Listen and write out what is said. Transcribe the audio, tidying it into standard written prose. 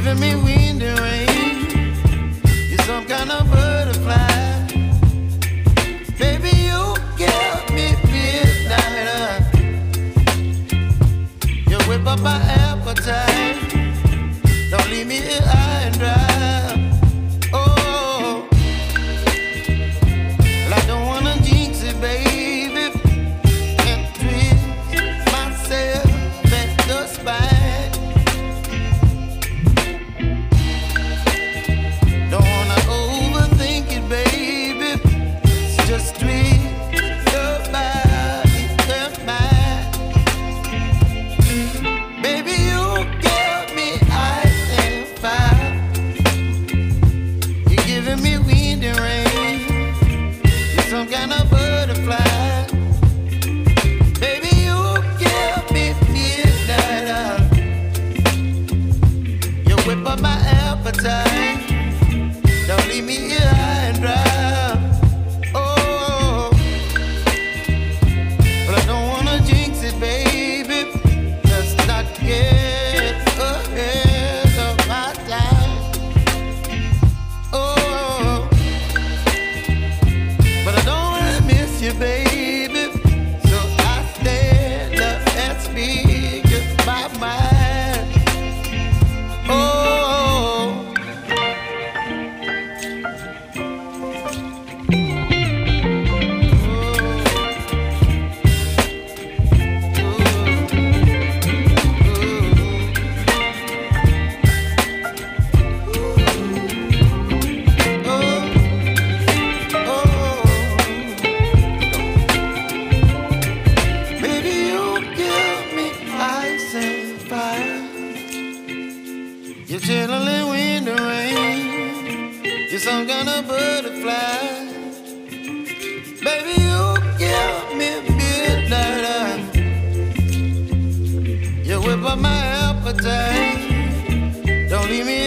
giving me wind and rain. You're some kind of butterfly. Baby, you give me midnight. You whip up my appetite. Don't leave me here high and dry. Oh, well, I don't wanna jinx it, baby, and twist myself at the spine. Don't wanna overthink it, baby. It's just twist your body and mine. Baby, you give me ice and fire. You're giving me wind and rain. You're some kind of butterfly. Baby, you give me midnight. You whip up my appetite. Don't leave me here high and dry. Oh, but I don't wanna jinx it, baby. Let's not get ahead of my time. Oh, but I don't wanna miss you, baby. So I stand up and speak my mind. Oh. Baby, you give me ice and fire. You're chilling wind and rain. You're some kind of butterfly. Baby, you give me midnight. You whip up my appetite. Don't leave me